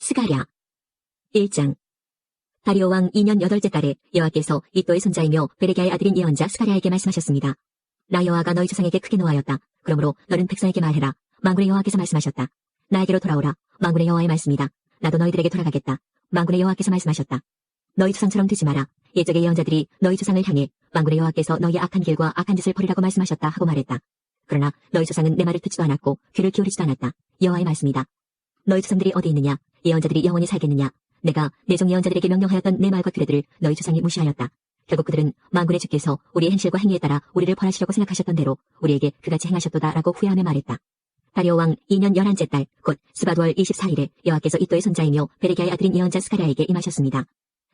스가랴 1장. 다리오 왕 2년 8째 달에 여호와께서 이또의 손자이며 베레기야의 아들인 예언자 스가랴에게 말씀하셨습니다. 나 여호와가 너희 조상에게 크게 노하였다. 그러므로 너는 백성에게 말해라. 만군의 여호와께서 말씀하셨다. 나에게로 돌아오라. 만군의 여호와의 말씀이다. 나도 너희들에게 돌아가겠다. 만군의 여호와께서 말씀하셨다. 너희 조상처럼 되지 마라. 옛적의 예언자들이 너희 조상을 향해 만군의 여호와께서 너희의 악한 길과 악한 짓을 버리라고 말씀하셨다 하고 말했다. 그러나 너희 조상은 내 말을 듣지도 않았고 귀를 기울이지도 않았다. 여호와의 말씀이다. 너희 조상들이 어디 있느냐? 예언자들이 영원히 살겠느냐? 내가 내 종 예언자들에게 명령하였던 내 말과 규례들을 너희 조상이 무시하였다. 결국 그들은 만군의 주께서 우리의 행실과 행위에 따라 우리를 벌하시려고 생각하셨던 대로 우리에게 그같이 행하셨도다라고 후회하며 말했다. 다리오 왕 2년 11째 달 곧 스바두월 24일에 여호와께서 이또의 손자이며 베레기야의 아들인 예언자 스가랴에게 임하셨습니다.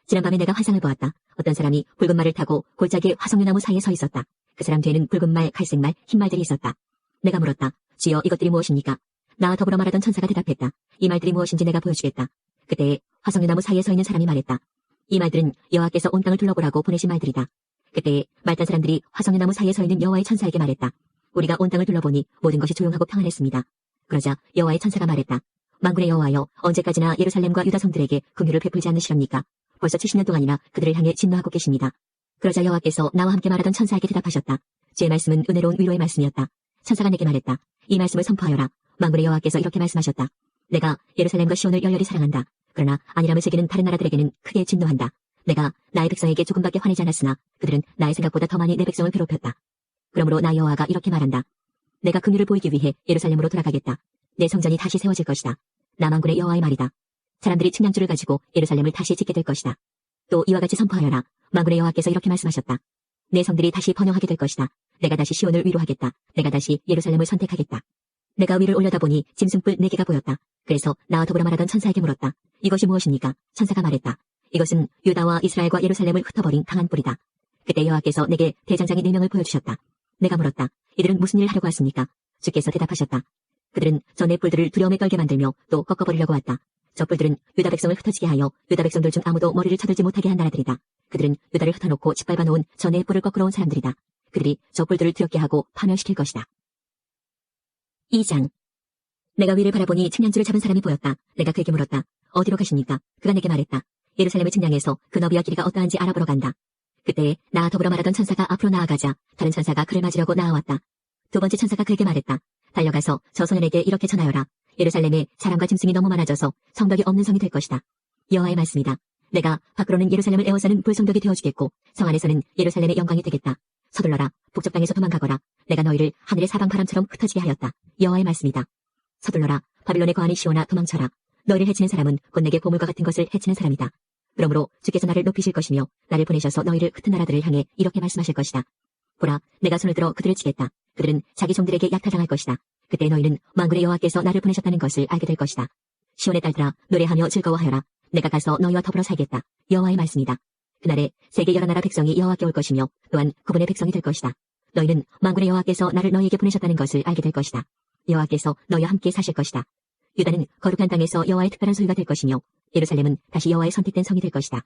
지난밤에 내가 환상을 보았다. 어떤 사람이 붉은 말을 타고 골짜기 화석류나무 사이에 서 있었다. 그 사람 뒤에는 붉은 말, 갈색 말, 흰 말들이 있었다. 내가 물었다. 주여, 이것들이 무엇입니까? 나와 더불어 말하던 천사가 대답했다. 이 말들이 무엇인지 내가 보여주겠다. 그때 화석류나무 사이에 서 있는 사람이 말했다. 이 말들은 여호와께서 온 땅을 둘러보라고 보내신 말들이다. 그때 말단 사람들이 화석류나무 사이에 서 있는 여호와의 천사에게 말했다. 우리가 온 땅을 둘러보니 모든 것이 조용하고 평안했습니다. 그러자 여호와의 천사가 말했다. 만군의 여호와여, 언제까지나 예루살렘과 유다 성들에게 긍휼을 베풀지 않으시렵니까? 벌써 70년 동안이나 그들을 향해 진노하고 계십니다. 그러자 여호와께서 나와 함께 말하던 천사에게 대답하셨다. 주의 말씀은 은혜로운 위로의 말씀이었다. 천사가 내게 말했다. 이 말씀을 선포하여라. 만군의 여호와께서 이렇게 말씀하셨다. 내가 예루살렘과 시온을 열렬히 사랑한다. 그러나 안일함을 새기는 다른 나라들에게는 크게 진노한다. 내가 나의 백성에게 조금밖에 화내지 않았으나 그들은 나의 생각보다 더 많이 내 백성을 괴롭혔다. 그러므로 나 여호와가 이렇게 말한다. 내가 긍휼을 보이기 위해 예루살렘으로 돌아가겠다. 내 성전이 다시 세워질 것이다. 나 만군의 여호와의 말이다. 사람들이 측량줄을 가지고 예루살렘을 다시 짓게 될 것이다. 또 이와 같이 선포하여라. 만군의 여호와께서 이렇게 말씀하셨다. 내 성들이 다시 번영하게 될 것이다. 내가 다시 시온을 위로하겠다. 내가 다시 예루살렘을 선택하겠다. 내가 위를 올려다보니 짐승뿔 4개가 보였다. 그래서 나와 더불어 말하던 천사에게 물었다. 이것이 무엇입니까? 천사가 말했다. 이것은 유다와 이스라엘과 예루살렘을 흩어버린 강한 뿔이다. 그때 여호와께서 내게 대장장이 4명을 보여주셨다. 내가 물었다. 이들은 무슨 일을 하려고 왔습니까? 주께서 대답하셨다. 그들은 저 네 뿔들을 두려움에 떨게 만들며 또 꺾어버리려고 왔다. 저 뿔들은 유다 백성을 흩어지게 하여 유다 백성들 중 아무도 머리를 쳐들지 못하게 한 나라들이다. 그들은 유다를 흩어놓고 짓밟아 놓은 저 네 뿔을 꺾으러 온 사람들이다. 그들이 저 뿔들을 두렵게 하고 파멸시킬 것이다. 2장. 내가 위를 바라보니 측량줄을 잡은 사람이 보였다. 내가 그에게 물었다. 어디로 가십니까? 그가 내게 말했다. 예루살렘을 측량해서 그 너비와 길이가 어떠한지 알아보러 간다. 그때 나와 더불어 말하던 천사가 앞으로 나아가자 다른 천사가 그를 맞으려고 나아왔다. 두 번째 천사가 그에게 말했다. 달려가서 저 소년에게 이렇게 전하여라. 예루살렘에 사람과 짐승이 너무 많아져서 성벽이 없는 성이 될 것이다. 여호와의 말씀이다. 내가 밖으로는 예루살렘을 에워싸는 불성벽이 되어주겠고 성 안에서는 예루살렘의 영광이 되겠다. 서둘러라. 북쪽 땅에서 도망가거라. 내가 너희를 하늘의 사방바람처럼 흩어지게 하였다. 여호와의 말씀이다. 서둘러라. 바빌론의 거하니 시온아 도망쳐라. 너희를 해치는 사람은 곧 내게 보물과 같은 것을 해치는 사람이다. 그러므로 주께서 나를 높이실 것이며 나를 보내셔서 너희를 흩은 나라들을 향해 이렇게 말씀하실 것이다. 보라, 내가 손을 들어 그들을 치겠다. 그들은 자기 종들에게 약탈당할 것이다. 그때 너희는 만군의 여호와께서 나를 보내셨다는 것을 알게 될 것이다. 시온의 딸들아, 노래하며 즐거워하여라. 내가 가서 너희와 더불어 살겠다. 여호와의 말씀이다. 그날에 세계 여러 나라 백성이 여호와께 올 것이며 또한 그분의 백성이 될 것이다. 너희는 만군의 여호와께서 나를 너희에게 보내셨다는 것을 알게 될 것이다. 여호와께서 너희와 함께 사실 것이다. 유다는 거룩한 땅에서 여호와의 특별한 소유가 될 것이며 예루살렘은 다시 여호와의 선택된 성이 될 것이다.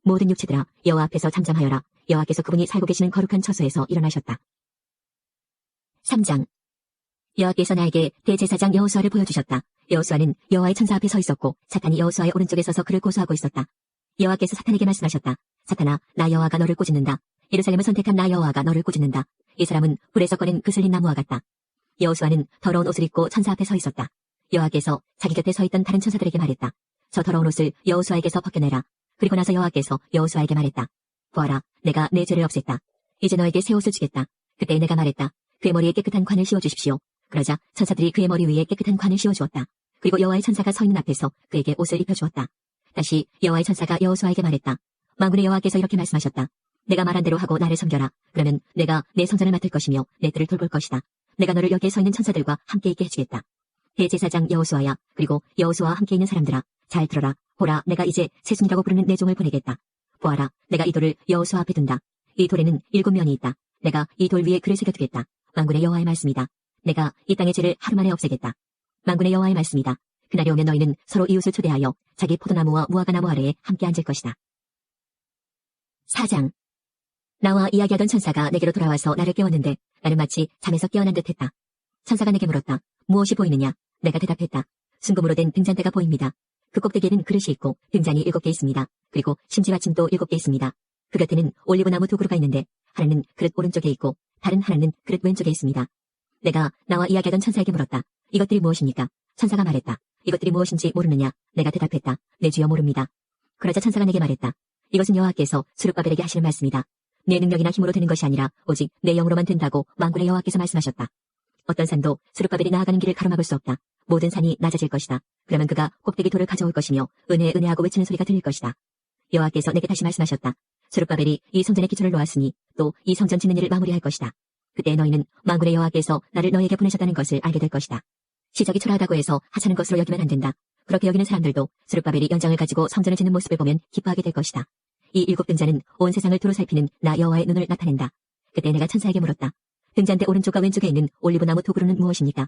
모든 육체들아, 여호와 앞에서 잠잠하여라. 여호와께서 그분이 살고 계시는 거룩한 처소에서 일어나셨다. 3장. 여호와께서 나에게 대제사장 여호수아를 보여주셨다. 여호수아는 여호와의 천사 앞에 서 있었고 사탄이 여호수아의 오른쪽에 서서 그를 고소하고 있었다. 여호와께서 사탄에게 말씀하셨다. 사탄아, 나 여호와가 너를 꾸짖는다. 예루살렘을 선택한 나 여호와가 너를 꾸짖는다. 이 사람은 불에서 꺼낸 그슬린 나무와 같다. 여호수아는 더러운 옷을 입고 천사 앞에 서 있었다. 여호와께서 자기 곁에 서 있던 다른 천사들에게 말했다. 저 더러운 옷을 여호수아에게서 벗겨내라. 그리고 나서 여호와께서 여호수아에게 말했다. 보아라, 내가 내 죄를 없앴다. 이제 너에게 새 옷을 주겠다. 그때 내가 말했다. 그의 머리에 깨끗한 관을 씌워주십시오. 그러자 천사들이 그의 머리 위에 깨끗한 관을 씌워주었다. 그리고 여호와의 천사가 서 있는 앞에서 그에게 옷을 입혀주었다. 다시 여호와의 천사가 여호수아에게 말했다. 만군의 여호와께서 이렇게 말씀하셨다. 내가 말한 대로 하고 나를 섬겨라. 그러면 내가 내 성전을 맡을 것이며 내 뜰을 돌볼 것이다. 내가 너를 여기에 서 있는 천사들과 함께 있게 해주겠다. 대제사장 여호수아야, 그리고 여호수아와 함께 있는 사람들아, 잘 들어라. 보라, 내가 이제 세순이라고 부르는 내 종을 보내겠다. 보아라, 내가 이 돌을 여호수아 앞에 둔다. 이 돌에는 7면이 있다. 내가 이 돌 위에 글을 새겨두겠다. 만군의 여호와의 말씀이다. 내가 이 땅의 죄를 하루 만에 없애겠다. 만군의 여호와의 말씀이다. 그날이 오면 너희는 서로 이웃을 초대하여 자기 포도나무와 무화과나무 아래에 함께 앉을 것이다. 4장. 나와 이야기하던 천사가 내게로 돌아와서 나를 깨웠는데 나는 마치 잠에서 깨어난 듯했다. 천사가 내게 물었다. 무엇이 보이느냐? 내가 대답했다. 순금으로 된 등잔대가 보입니다. 그 꼭대기에는 그릇이 있고 등잔이 7개 있습니다. 그리고 심지받침도 7개 있습니다. 그 곁에는 올리브나무 2그루가 있는데 하나는 그릇 오른쪽에 있고 다른 하나는 그릇 왼쪽에 있습니다. 내가 나와 이야기하던 천사에게 물었다. 이것들이 무엇입니까? 천사가 말했다. 이것들이 무엇인지 모르느냐? 내가 대답했다. 내 주여 모릅니다. 그러자 천사가 내게 말했다. 이것은 여호와께서 스룹바벨에게 하시는 말씀이다. 내 능력이나 힘으로 되는 것이 아니라 오직 내 영으로만 된다고 만군의 여호와께서 말씀하셨다. 어떤 산도 스룹바벨이 나아가는 길을 가로막을 수 없다. 모든 산이 낮아질 것이다. 그러면 그가 꼭대기 돌을 가져올 것이며 은혜 은혜하고 외치는 소리가 들릴 것이다. 여호와께서 내게 다시 말씀하셨다. 스룹바벨이 이 성전의 기초를 놓았으니 또 이 성전 짓는 일을 마무리할 것이다. 그때 너희는 만군의 여호와께서 나를 너희에게 보내셨다는 것을 알게 될 것이다. 시적이 초라하다고 해서 하찮은 것으로 여기면 안 된다. 그렇게 여기는 사람들도 스룹바벨이 연장을 가지고 성전을 짓는 모습을 보면 기뻐하게 될 것이다. 이 7등잔은 온 세상을 두루 살피는 나 여호와의 눈을 나타낸다. 그때 내가 천사에게 물었다. 등잔대 오른쪽과 왼쪽에 있는 올리브나무 2그루는 무엇입니까?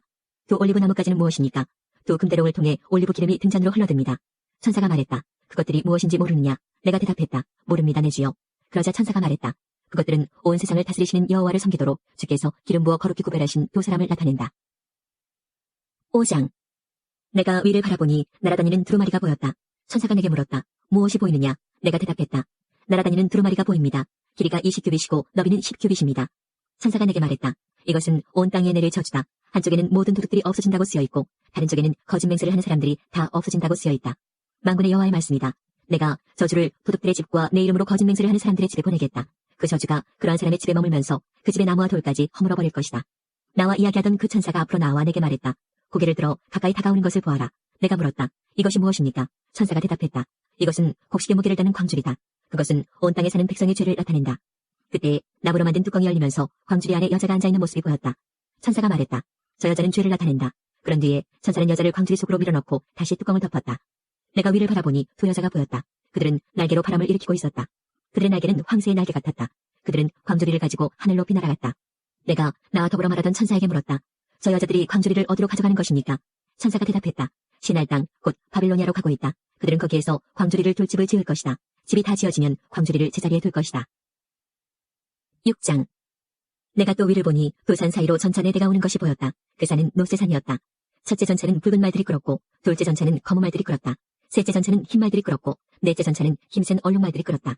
2 올리브나무까지는 무엇입니까? 2 금대롱을 통해 올리브 기름이 등잔으로 흘러듭니다. 천사가 말했다. 그것들이 무엇인지 모르느냐? 내가 대답했다. 모릅니다, 내 주여. 그러자 천사가 말했다. 그것들은 온 세상을 다스리시는 여호와를 섬기도록 주께서 기름 부어 거룩히 구별하신 2 사람을 나타낸다. 5장. 내가 위를 바라보니 날아다니는 두루마리가 보였다. 천사가 내게 물었다. 무엇이 보이느냐? 내가 대답했다. 날아다니는 두루마리가 보입니다. 길이가 20규빗이고 너비는 10규빗입니다. 천사가 내게 말했다. 이것은 온 땅에 내릴 저주다. 한쪽에는 모든 도둑들이 없어진다고 쓰여있고 다른 쪽에는 거짓 맹세를 하는 사람들이 다 없어진다고 쓰여있다. 만군의 여호와의 말씀이다. 내가 저주를 도둑들의 집과 내 이름으로 거짓 맹세를 하는 사람들의 집에 보내겠다. 그 저주가 그러한 사람의 집에 머물면서 그 집의 나무와 돌까지 허물어 버릴 것이다. 나와 이야기하던 그 천사가 앞으로 나와 내게 말했다. 고개를 들어 가까이 다가오는 것을 보아라. 내가 물었다. 이것이 무엇입니까? 천사가 대답했다. 이것은 곡식의 무게를 다는 광줄이다. 그것은 온 땅에 사는 백성의 죄를 나타낸다. 그때 나무로 만든 뚜껑이 열리면서 광줄이 안에 여자가 앉아있는 모습이 보였다. 천사가 말했다. 저 여자는 죄를 나타낸다. 그런 뒤에 천사는 여자를 광줄이 속으로 밀어넣고 다시 뚜껑을 덮었다. 내가 위를 바라보니 2 여자가 보였다. 그들은 날개로 바람을 일으키고 있었다. 그들의 날개는 황새의 날개 같았다. 그들은 광주리를 가지고 하늘 높이 날아갔다. 내가 나와 더불어 말하던 천사에게 물었다. 저 여자들이 광주리를 어디로 가져가는 것입니까? 천사가 대답했다. 시날 땅, 곧 바빌로니아로 가고 있다. 그들은 거기에서 광주리를 둘 집을 지을 것이다. 집이 다 지어지면 광주리를 제자리에 둘 것이다. 6장. 내가 또 위를 보니 2 산 사이로 전차 4대가 오는 것이 보였다. 그 산은 노새산이었다. 첫째 전차는 붉은 말들이 끌었고 둘째 전차는 검은 말들이 끌었다. 셋째 전차는 흰 말들이 끌었고 넷째 전차는 힘센 얼룩말들이 끌었다.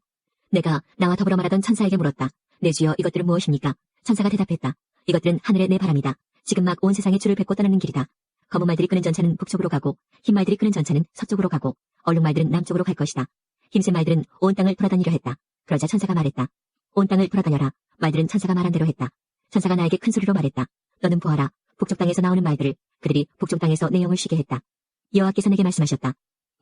내가 나와 더불어 말하던 천사에게 물었다. 내 주여 이것들은 무엇입니까? 천사가 대답했다. 이것들은 하늘의 내 바람이다. 지금 막 온 세상에 줄을 뱉고 떠나는 길이다. 검은 말들이 끄는 전차는 북쪽으로 가고 흰 말들이 끄는 전차는 서쪽으로 가고 얼룩말들은 남쪽으로 갈 것이다. 힘센 말들은 온 땅을 돌아다니려 했다. 그러자 천사가 말했다. 온 땅을 돌아다녀라. 말들은 천사가 말한 대로 했다. 천사가 나에게 큰 소리로 말했다. 너는 보아라. 북쪽 땅에서 나오는 말들을 그들이 북쪽 땅에서 내 영을 쉬게 했다. 여호와께서 내게 말씀하셨다.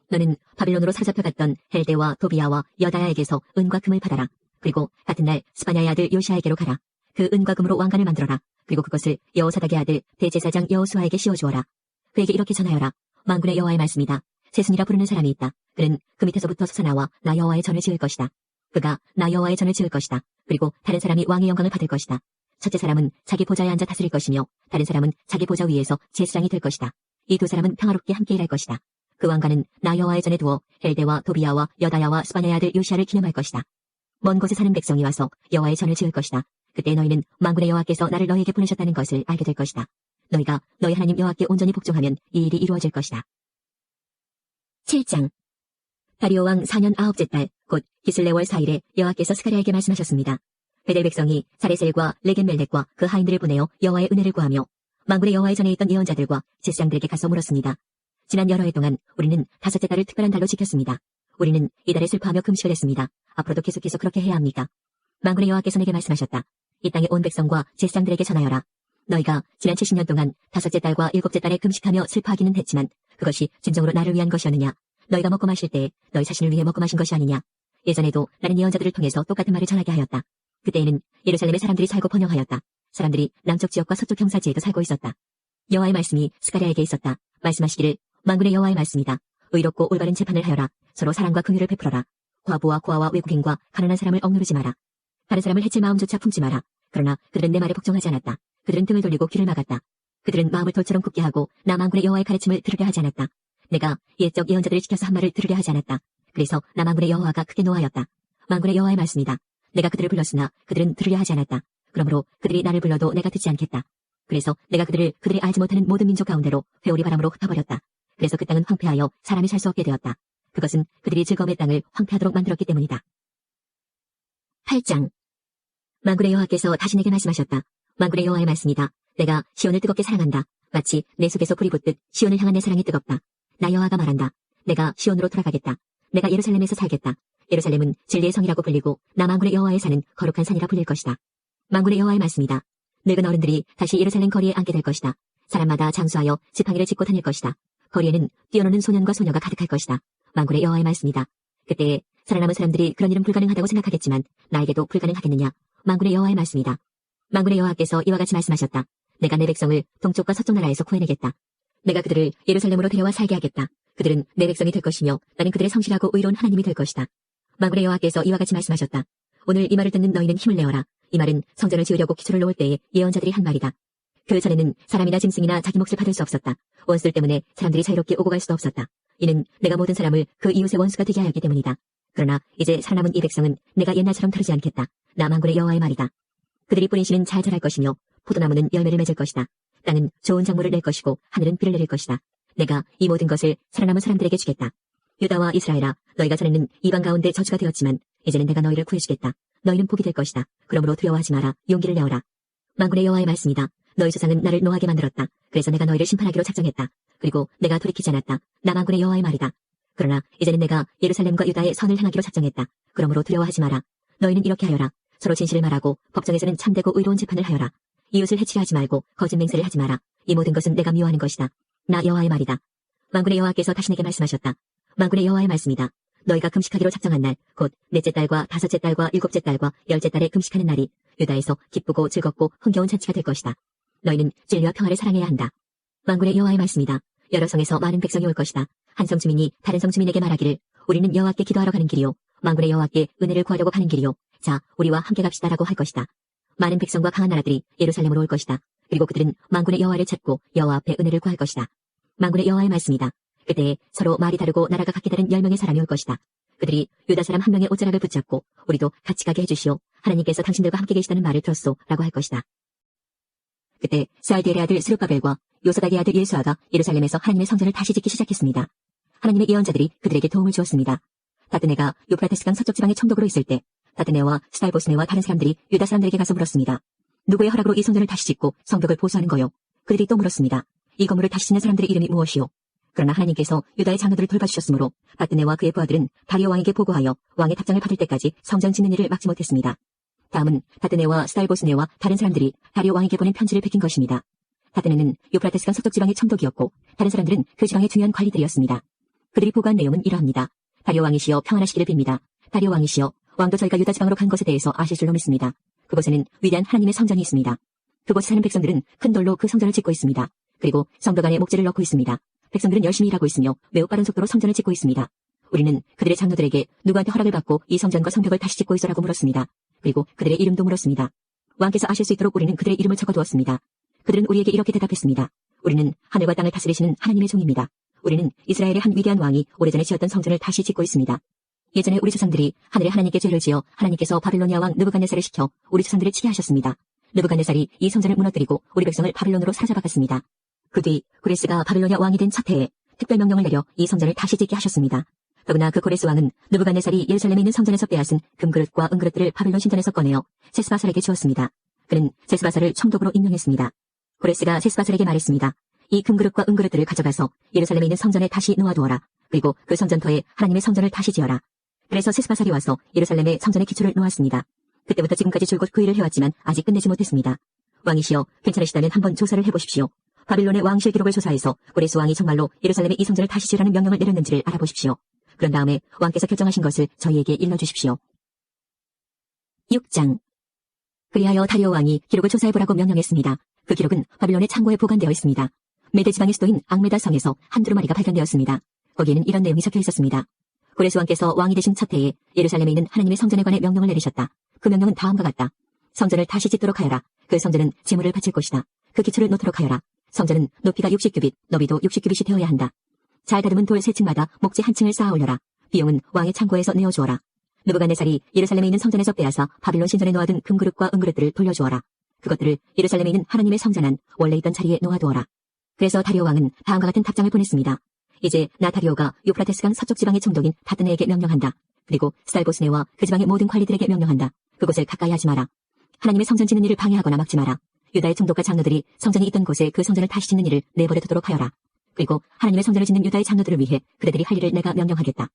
너는 바빌론으로 사로잡혀갔던 헬데와 도비아와 여다야에게서 은과 금을 받아라. 그리고 같은 날 스바냐의 아들 요시아에게로 가라. 그 은과 금으로 왕관을 만들어라. 그리고 그것을 여호사닥의 아들 대제사장 여호수아에게 씌워주어라. 그에게 이렇게 전하여라. 만군의 여호와의 말씀이다. 세순이라 부르는 사람이 있다. 그는 그 밑에서부터 솟아나와 나 여호와의 전을 지을 것이다. 그가 나 여호와의 전을 지을 것이다. 그리고 다른 사람이 왕의 영광을 받을 것이다. 첫째 사람은 자기 보좌에 앉아 다스릴 것이며 다른 사람은 자기 보좌 위에서 제사장이 될 것이다. 이 2 사람은 평화롭게 함께 일할 것이다. 그 왕관은 나 여호와의 전에 두어 헬데와 도비아와 여다야와 스바냐의 아들 요시아를 기념할 것이다. 먼 곳에 사는 백성이 와서 여호와의 전을 지을 것이다. 그때 너희는 만군의 여호와께서 나를 너희에게 보내셨다는 것을 알게 될 것이다. 너희가 너희 하나님 여호와께 온전히 복종하면 이 일이 이루어질 것이다. 7장. 다리오 왕 4년 9째 달 곧 기슬레월 4일에 여호와께서 스가랴에게 말씀하셨습니다. 베델 백성이 사레셀과 레겐멜렉과 그 하인들을 보내어 여호와의 은혜를 구하며 만군의 여호와의 전에 있던 예언자들과 제사장들에게 가서 물었습니다. 지난 여러 해 동안 우리는 5째 달을 특별한 달로 지켰습니다. 우리는 이 달에 슬퍼하며 금식을 했습니다. 앞으로도 계속해서 그렇게 해야 합니까? 만군의 여호와께서 내게 말씀하셨다. 이 땅의 온 백성과 제사장들에게 전하여라. 너희가 지난 70년 동안 5째 달과 7째 달에 금식하며 슬퍼하기는 했지만 그것이 진정으로 나를 위한 것이었느냐? 너희가 먹고 마실 때 너희 자신을 위해 먹고 마신 것이 아니냐? 예전에도 나는 예언자들을 통해서 똑같은 말을 전하게 하였다. 그때에는 예루살렘에 사람들이 살고 번영하였다. 사람들이 남쪽 지역과 서쪽 형사지에도 살고 있었다. 여호와의 말씀이 스가랴에게 있었다. 말씀하시기를 만군의 여호와의 말씀이다. 의롭고 올바른 재판을 하여라. 서로 사랑과 긍휼을 베풀어라. 과부와 고아와 외국인과 가난한 사람을 억누르지 마라. 다른 사람을 해칠 마음조차 품지 마라. 그러나 그들은 내 말에 복종하지 않았다. 그들은 등을 돌리고 귀를 막았다. 그들은 마음을 돌처럼 굳게 하고 나 만군의 여호와의 가르침을 들으려 하지 않았다. 내가 옛적 예언자들을 지켜서 한 말을 들으려 하지 않았다. 그래서 나 만군의 여호와가 크게 노하였다. 만군의 여호와의 말씀이다. 내가 그들을 불렀으나 그들은 들으려 하지 않았다. 그러므로 그들이 나를 불러도 내가 듣지 않겠다. 그래서 내가 그들이 알지 못하는 모든 민족 가운데로 회오리 바람으로 흩어버렸다. 그래서 그 땅은 황폐하여 사람이 살 수 없게 되었다. 그것은 그들이 즐거움의 땅을 황폐하도록 만들었기 때문이다. 8장. 만군의 여호와께서 다시 내게 말씀하셨다. 만군의 여호와의 말씀이다. 내가 시온을 뜨겁게 사랑한다. 마치 내 속에서 불이 붙듯 시온을 향한 내 사랑이 뜨겁다. 나 여호와가 말한다. 내가 시온으로 돌아가겠다. 내가 예루살렘에서 살겠다. 예루살렘은 진리의 성이라고 불리고 나 만군의 여호와의 산은 거룩한 산이라 불릴 것이다. 만군의 여호와의 말씀이다. 늙은 어른들이 다시 예루살렘 거리에 앉게 될 것이다. 사람마다 장수하여 지팡이를 짚고 다닐 것이다. 거리에는 뛰어노는 소년과 소녀가 가득할 것이다. 만군의 여호와의 말씀이다. 그때에 살아남은 사람들이 그런 일은 불가능하다고 생각하겠지만 나에게도 불가능하겠느냐. 만군의 여호와의 말씀이다. 만군의 여호와께서 이와 같이 말씀하셨다. 내가 내 백성을 동쪽과 서쪽 나라에서 구해내겠다. 내가 그들을 예루살렘으로 데려와 살게 하겠다. 그들은 내 백성이 될 것이며 나는 그들의 성실하고 의로운 하나님이 될 것이다. 만군의 여호와께서 이와 같이 말씀하셨다. 오늘 이 말을 듣는 너희는 힘을 내어라. 이 말은 성전을 지으려고 기초를 놓을 때에 예언자들이 한 말이다. 그 전에는 사람이나 짐승이나 자기 몫을 받을 수 없었다. 원수들 때문에 사람들이 자유롭게 오고 갈 수도 없었다. 이는 내가 모든 사람을 그 이웃의 원수가 되게 하였기 때문이다. 그러나 이제 살아남은 이 백성은 내가 옛날처럼 다르지 않겠다. 나 만군의 여호와의 말이다. 그들이 뿌린 씨는 잘 자랄 것이며 포도나무는 열매를 맺을 것이다. 땅은 좋은 작물을 낼 것이고 하늘은 비를 내릴 것이다. 내가 이 모든 것을 살아남은 사람들에게 주겠다. 유다와 이스라엘아, 너희가 전에는 이방 가운데 저주가 되었지만 이제는 내가 너희를 구해주겠다. 너희는 복이 될 것이다. 그러므로 두려워하지 마라. 용기를 내어라. 만군의 여호와의 말씀이다. 너희 조상은 나를 노하게 만들었다. 그래서 내가 너희를 심판하기로 작정했다. 그리고 내가 돌이키지 않았다. 나 만군의 여호와의 말이다. 그러나 이제는 내가 예루살렘과 유다의 선을 행하기로 작정했다. 그러므로 두려워하지 마라. 너희는 이렇게 하여라. 서로 진실을 말하고 법정에서는 참되고 의로운 재판을 하여라. 이웃을 해치려 하지 말고 거짓 맹세를 하지 마라. 이 모든 것은 내가 미워하는 것이다. 나 여호와의 말이다. 만군의 여호와께서 다시 내게 말씀하셨다. 만군의 여호와의 말씀이다. 너희가 금식하기로 작정한 날, 곧 넷째 달과 다섯째 달과 일곱째 달과 열째 달에 금식하는 날이 유다에서 기쁘고 즐겁고 흥겨운 잔치가 될 것이다. 너희는 진리와 평화를 사랑해야 한다. 만군의 여호와의 말씀이다. 여러 성에서 많은 백성이 올 것이다. 한 성 주민이 다른 성 주민에게 말하기를 우리는 여호와께 기도하러 가는 길이요. 만군의 여호와께 은혜를 구하려고 가는 길이요. 자, 우리와 함께 갑시다라고 할 것이다. 많은 백성과 강한 나라들이 예루살렘으로 올 것이다. 그리고 그들은 만군의 여호와를 찾고 여호와 앞에 은혜를 구할 것이다. 만군의 여호와의 말씀이다. 그때에 서로 말이 다르고 나라가 각기 다른 10명의 사람이 올 것이다. 그들이 유다 사람 한 명의 옷자락을 붙잡고 우리도 같이 가게 해주시오. 하나님께서 당신들과 함께 계시다는 말을 들었소. 라고 할 것이다. 그때 스알디엘의 아들 스룹바벨과 요사닥의 아들 예수아가 예루살렘에서 하나님의 성전을 다시 짓기 시작했습니다. 하나님의 예언자들이 그들에게 도움을 주었습니다. 다드네가 유프라테스강 서쪽 지방의 총독으로 있을 때 다드네와 스달보스네와 다른 사람들이 유다 사람들에게 가서 물었습니다. 누구의 허락으로 이 성전을 다시 짓고 성벽을 보수하는 거요? 그들이 또 물었습니다. 이 건물을 다시 짓는 사람들의 이름이 무엇이요? 그러나 하나님께서 유다의 장로들을 돌봐주셨으므로 다드네와 그의 부하들은 다리오 왕에게 보고하여 왕의 답장을 받을 때까지 성전 짓는 일을 막지 못했습니다. 다음은 다드네와 스달보스네와 다른 사람들이 다리오 왕에게 보낸 편지를 베낀 것입니다. 다드네는 유프라테스강 서쪽 지방의 총독이었고 다른 사람들은 그 지방의 중요한 관리들이었습니다. 그들이 보고한 내용은 이러합니다. 다리오 왕이시여 평안하시기를 빕니다. 다리오 왕이시여 왕도 저희가 유다 지방으로 간 것에 대해서 아실 줄로 믿습니다. 그곳에는 위대한 하나님의 성전이 있습니다. 그곳에 사는 백성들은 큰 돌로 그 성전을 짓고 있습니다. 그리고 성벽 안에 목재를 넣고 있습니다. 백성들은 열심히 일하고 있으며 매우 빠른 속도로 성전을 짓고 있습니다. 우리는 그들의 장로들에게 누구한테 허락을 받고 이 성전과 성벽을 다시 짓고 있어라고 물었습니다. 그리고 그들의 이름도 물었습니다. 왕께서 아실 수 있도록 우리는 그들의 이름을 적어두었습니다. 그들은 우리에게 이렇게 대답했습니다. 우리는 하늘과 땅을 다스리시는 하나님의 종입니다. 우리는 이스라엘의 한 위대한 왕이 오래전에 지었던 성전을 다시 짓고 있습니다. 예전에 우리 조상들이 하늘의 하나님께 죄를 지어 하나님께서 바빌로니아 왕 느부갓네살을 시켜 우리 조상들을 치게 하셨습니다. 느부갓네살이 이 성전을 무너뜨리고 우리 백성을 바빌론으로 사로잡아갔습니다. 그 뒤 고레스가 바빌로니아 왕이 된 첫 해에 특별 명령을 내려 이 성전을 다시 짓게 하셨습니다. 더구나 그 고레스 왕은 느부갓네살이 예루살렘에 있는 성전에서 빼앗은 금그릇과 은그릇들을 바빌론 신전에서 꺼내어 세스바살에게 주었습니다. 그는 세스바살을 총독으로 임명했습니다. 고레스가 세스바살에게 말했습니다. 이 금그릇과 은그릇들을 가져가서 예루살렘에 있는 성전에 다시 놓아두어라. 그리고 그 성전터에 하나님의 성전을 다시 지어라. 그래서 세스바살이 와서 예루살렘의 성전의 기초를 놓았습니다. 그때부터 지금까지 줄곧 그 일을 해왔지만 아직 끝내지 못했습니다. 왕이시여 괜찮으시다면 한번 조사를 해보십시오. 바빌론의 왕실 기록을 조사해서 고레스 왕이 정말로 예루살렘의 이 성전을 다시 지으라는 명령을 내렸는지를 알아보십시오. 그런 다음에 왕께서 결정하신 것을 저희에게 일러주십시오. 6장. 그리하여 다리오 왕이 기록을 조사해보라고 명령했습니다. 그 기록은 바빌론의 창고에 보관되어 있습니다. 메데 지방의 수도인 앙메다 성에서 한 두루마리가 발견되었습니다. 거기에는 이런 내용이 적혀 있었습니다. 고레스 왕께서 왕이 되신 첫 해에 예루살렘에 있는 하나님의 성전에 관해 명령을 내리셨다. 그 명령은 다음과 같다. 성전을 다시 짓도록 하여라. 그 성전은 제물을 바칠 것이다. 그 기초를 놓도록 하여라. 성전은 높이가 60규빗, 너비도 60규빗이 되어야 한다. 잘 다듬은 돌 세 층마다 목재 한 층을 쌓아 올려라. 비용은 왕의 창고에서 내어주어라. 느부갓네살이 예루살렘에 있는 성전에서 빼앗아 바빌론 신전에 놓아둔 금그릇과 은그릇들을 돌려주어라. 그것들을 예루살렘에 있는 하나님의 성전 안 원래 있던 자리에 놓아두어라. 그래서 다리오 왕은 다음과 같은 답장을 보냈습니다. 이제 나 다리오가 유프라테스강 서쪽 지방의 총독인 다드네에게 명령한다. 그리고 스달보스네와 그 지방의 모든 관리들에게 명령한다. 그곳을 가까이 하지 마라. 하나님의 성전 짓는 일을 방해하거나 막지 마라. 유다의 총독과 장로들이 성전이 있던 곳에 그 성전을 다시 짓는 일을 내버려 두도록 하여라. 그리고 하나님의 성전을 짓는 유다의 장로들을 위해 그들이 할 일을 내가 명령하겠다.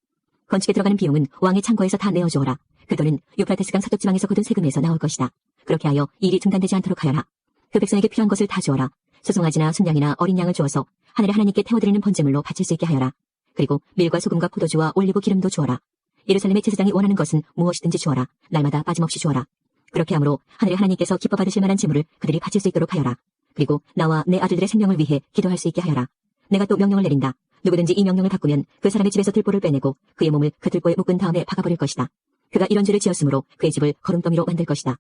건축에 들어가는 비용은 왕의 창고에서 다 내어주어라. 그 돈은 유프라테스강 서쪽 지방에서 거둔 세금에서 나올 것이다. 그렇게 하여 일이 중단되지 않도록 하여라. 그 백성에게 필요한 것을 다 주어라. 수송아지나 순양이나 어린 양을 주어서 하늘의 하나님께 태워드리는 번제물로 바칠 수 있게 하여라. 그리고 밀과 소금과 포도주와 올리브 기름도 주어라. 예루살렘의 제사장이 원하는 것은 무엇이든지 주어라. 날마다 빠짐없이 주어라. 그렇게 함으로 하늘의 하나님께서 기뻐 받으실 만한 제물을 그들이 바칠 수 있도록 하여라. 그리고 나와 내 아들들의 생명을 위해 기도할 수 있게 하여라. 내가 또 명령을 내린다. 누구든지 이 명령을 바꾸면 그 사람의 집에서 들보를 빼내고 그의 몸을 그 들보에 묶은 다음에 박아버릴 것이다. 그가 이런 죄를 지었으므로 그의 집을 거름더미로 만들 것이다.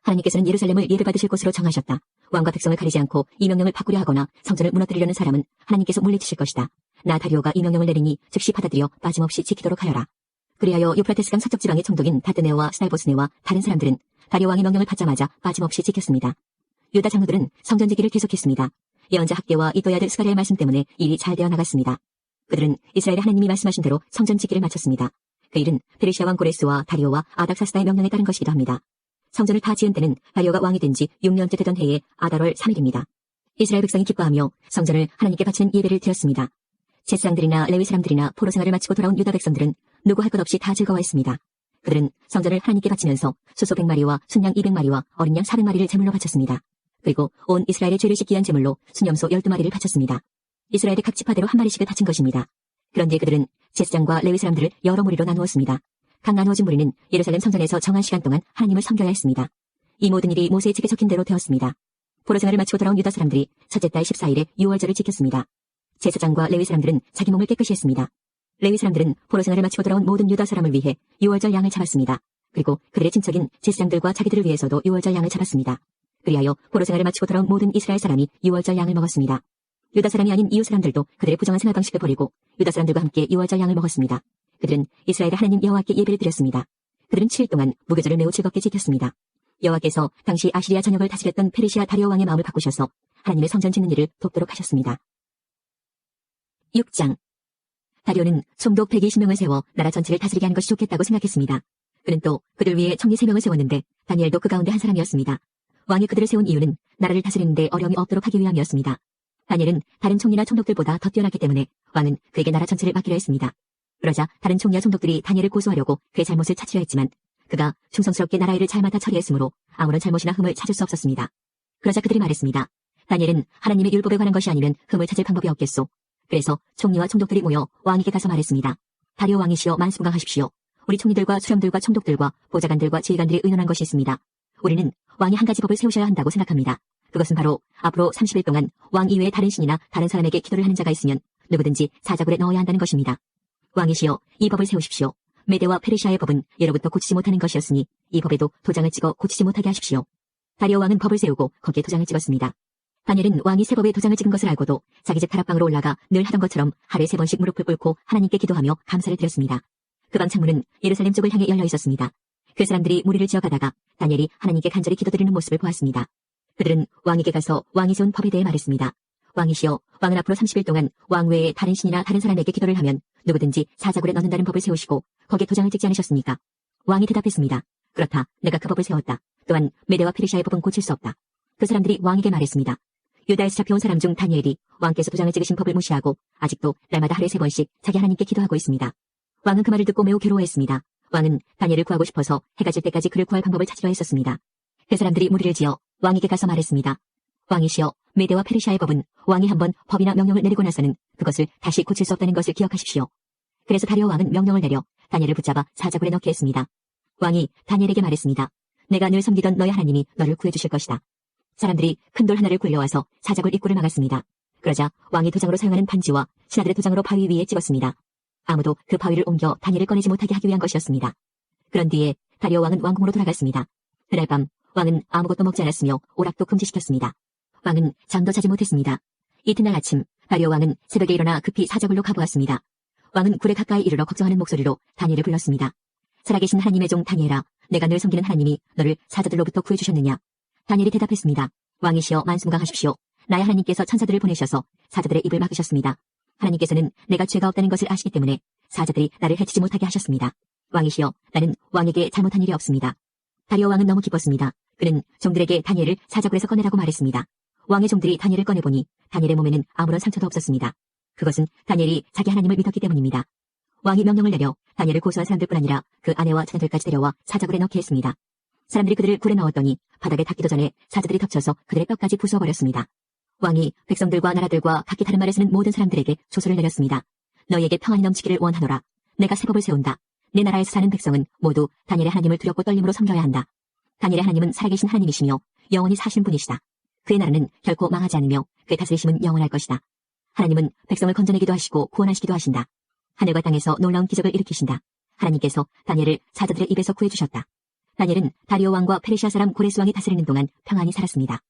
하나님께서는 예루살렘을 예를 받으실 곳으로 정하셨다. 왕과 백성을 가리지 않고 이 명령을 바꾸려 하거나 성전을 무너뜨리려는 사람은 하나님께서 물리치실 것이다. 나 다리오가 이 명령을 내리니 즉시 받아들여 빠짐없이 지키도록 하여라. 그리하여 유프라테스강 서쪽 지방의 총독인 다드네와 스달보스네와 다른 사람들은 다리오 왕의 명령을 받자마자 빠짐없이 지켰습니다. 유다 장로들은 성전 짓기를 계속했습니다. 예언자 학계와 이도의 아들 스가랴의 말씀 때문에 일이 잘 되어 나갔습니다. 그들은 이스라엘의 하나님이 말씀하신 대로 성전 짓기를 마쳤습니다. 그 일은 페르시아 왕 고레스와 다리오와 아닥사스다의 명령에 따른 것이기도 합니다. 성전을 다 지은 때는 다리오가 왕이 된 지 6년째 되던 해의 아달월 3일입니다. 이스라엘 백성이 기뻐하며 성전을 하나님께 바치는 예배를 드렸습니다. 제사장들이나 레위 사람들이나 포로 생활을 마치고 돌아온 유다 백성들은 누구 할 것 없이 다 즐거워했습니다. 그들은 성전을 하나님께 바치면서 수소 100마리와 순양 200마리와 어린 양 400마리를 제물로 바쳤습니다. 그리고 온 이스라엘의 죄를 씻기 위한 제물로 순염소 12마리를 바쳤습니다. 이스라엘의 각 지파대로 한 마리씩을 바친 것입니다. 그런데 그들은 제사장과 레위 사람들을 여러 무리로 나누었습니다. 각 나누어진 무리는 예루살렘 성전에서 정한 시간 동안 하나님을 섬겨야 했습니다. 이 모든 일이 모세의 책에 적힌 대로 되었습니다. 포로 생활을 마치고 돌아온 유다 사람들이 첫째 달 14일에 유월절을 지켰습니다. 제사장과 레위 사람들은 자기 몸을 깨끗이 했습니다. 레위 사람들은 포로 생활을 마치고 돌아온 모든 유다 사람을 위해 유월절 양을 잡았습니다. 그리고 그들의 친척인 제사장들과 자기들을 위해서도 유월절 양을 잡았습니다. 그리하여 포로 생활을 마치고 돌아온 모든 이스라엘 사람이 유월절 양을 먹었습니다. 유다 사람이 아닌 이웃 사람들도 그들의 부정한 생활 방식을 버리고 유다 사람들과 함께 유월절 양을 먹었습니다. 그들은 이스라엘의 하나님 여호와께 예배를 드렸습니다. 그들은 7일 동안 무교절을 매우 즐겁게 지켰습니다. 여호와께서 당시 아시리아 전역을 다스렸던 페르시아 다리오 왕의 마음을 바꾸셔서 하나님의 성전 짓는 일을 돕도록 하셨습니다. 6장. 다리오는 총독 120명을 세워 나라 전체를 다스리게 하는 것이 좋겠다고 생각했습니다. 그는 또 그들 위에 총리 3명을 세웠는데 다니엘도 그 가운데 한 사람이었습니다. 왕이 그들을 세운 이유는 나라를 다스리는데 어려움이 없도록 하기 위함이었습니다. 다니엘은 다른 총리나 총독들보다 더 뛰어났기 때문에 왕은 그에게 나라 전체를 맡기려 했습니다. 그러자 다른 총리와 총독들이 다니엘을 고소하려고 그의 잘못을 찾으려 했지만 그가 충성스럽게 나라 일을 잘 맡아 처리했으므로 아무런 잘못이나 흠을 찾을 수 없었습니다. 그러자 그들이 말했습니다. 다니엘은 하나님의 율법에 관한 것이 아니면 흠을 찾을 방법이 없겠소. 그래서 총리와 총독들이 모여 왕에게 가서 말했습니다. 다리오 왕이시여 만수무강하십시오. 우리 총리들과 수령들과 총독들과 보좌관들과 지휘관들이 의논한 것이 있습니다. 우리는 왕이 한 가지 법을 세우셔야 한다고 생각합니다. 그것은 바로 앞으로 30일 동안 왕 이외에 다른 신이나 다른 사람에게 기도를 하는 자가 있으면 누구든지 사자굴에 넣어야 한다는 것입니다. 왕이시여 이 법을 세우십시오. 메대와 페르시아의 법은 예로부터 고치지 못하는 것이었으니 이 법에도 도장을 찍어 고치지 못하게 하십시오. 다리오 왕은 법을 세우고 거기에 도장을 찍었습니다. 다니엘은 왕이 새 법에 도장을 찍은 것을 알고도 자기 집 다락방으로 올라가 늘 하던 것처럼 하루에 3번씩 무릎을 꿇고 하나님께 기도하며 감사를 드렸습니다. 그 방 창문은 예루살렘 쪽을 향해 열려 있었습니다. 그 사람들이 무리를 지어가다가 다니엘이 하나님께 간절히 기도드리는 모습을 보았습니다. 그들은 왕에게 가서 왕이 세운 법에 대해 말했습니다. 왕이시여, 왕은 앞으로 30일 동안 왕 외에 다른 신이나 다른 사람에게 기도를 하면 누구든지 사자굴에 넣는다는 법을 세우시고 거기에 도장을 찍지 않으셨습니까? 왕이 대답했습니다. 그렇다. 내가 그 법을 세웠다. 또한 메대와 페르시아의 법은 고칠 수 없다. 그 사람들이 왕에게 말했습니다. 유다에서 잡혀온 사람 중 다니엘이 왕께서 도장을 찍으신 법을 무시하고 아직도 날마다 하루에 3번씩 자기 하나님께 기도하고 있습니다. 왕은 그 말을 듣고 매우 괴로워했습니다. 왕은 다니엘을 구하고 싶어서 해가 질 때까지 그를 구할 방법을 찾으려 했었습니다. 그 사람들이 무리를 지어 왕에게 가서 말했습니다. 왕이시여, 메대와 페르시아의 법은 왕이 한번 법이나 명령을 내리고 나서는 그것을 다시 고칠 수 없다는 것을 기억하십시오. 그래서 다리오 왕은 명령을 내려 다니엘을 붙잡아 사자굴에 넣게 했습니다. 왕이 다니엘에게 말했습니다. 내가 늘 섬기던 너의 하나님이 너를 구해주실 것이다. 사람들이 큰 돌 하나를 굴려와서 사자굴 입구를 막았습니다. 그러자 왕이 도장으로 사용하는 반지와 신하들의 도장으로 바위 위에 찍었습니다. 아무도 그 바위를 옮겨 다니엘을 꺼내지 못하게 하기 위한 것이었습니다. 그런 뒤에 다리오 왕은 왕궁으로 돌아갔습니다. 그날 밤 왕은 아무것도 먹지 않았으며 오락도 금지시켰습니다. 왕은 잠도 자지 못했습니다. 이튿날 아침 다리오 왕은 새벽에 일어나 급히 사자굴로 가보았습니다. 왕은 굴에 가까이 이르러 걱정하는 목소리로 다니엘을 불렀습니다. 살아계신 하나님의 종 다니엘아, 내가 늘 섬기는 하나님이 너를 사자들로부터 구해주셨느냐? 다니엘이 대답했습니다. 왕이시여 만수무강하십시오. 나의 하나님께서 천사들을 보내셔서 사자들의 입을 막으셨습니다. 하나님께서는 내가 죄가 없다는 것을 아시기 때문에 사자들이 나를 해치지 못하게 하셨습니다. 왕이시여, 나는 왕에게 잘못한 일이 없습니다. 다리오 왕은 너무 기뻤습니다. 그는 종들에게 다니엘을 사자굴에서 꺼내라고 말했습니다. 왕의 종들이 다니엘을 꺼내보니 다니엘의 몸에는 아무런 상처도 없었습니다. 그것은 다니엘이 자기 하나님을 믿었기 때문입니다. 왕이 명령을 내려 다니엘을 고소한 사람들뿐 아니라 그 아내와 자녀들까지 데려와 사자굴에 넣게 했습니다. 사람들이 그들을 굴에 넣었더니 바닥에 닿기도 전에 사자들이 덮쳐서 그들의 뼈까지 부숴버렸습니다. 왕이 백성들과 나라들과 각기 다른 말을 쓰는 모든 사람들에게 조소를 내렸습니다. 너희에게 평안이 넘치기를 원하노라. 내가 새 법을 세운다. 내 나라에서 사는 백성은 모두 다니엘의 하나님을 두렵고 떨림으로 섬겨야 한다. 다니엘의 하나님은 살아계신 하나님이시며 영원히 사신 분이시다. 그의 나라는 결코 망하지 않으며 그의 다스리심은 영원할 것이다. 하나님은 백성을 건져내기도 하시고 구원하시기도 하신다. 하늘과 땅에서 놀라운 기적을 일으키신다. 하나님께서 다니엘을 사자들의 입에서 구해주셨다. 다니엘은 다리오 왕과 페르시아 사람 고레스 왕이 다스리는 동안 평안히 살았습니다.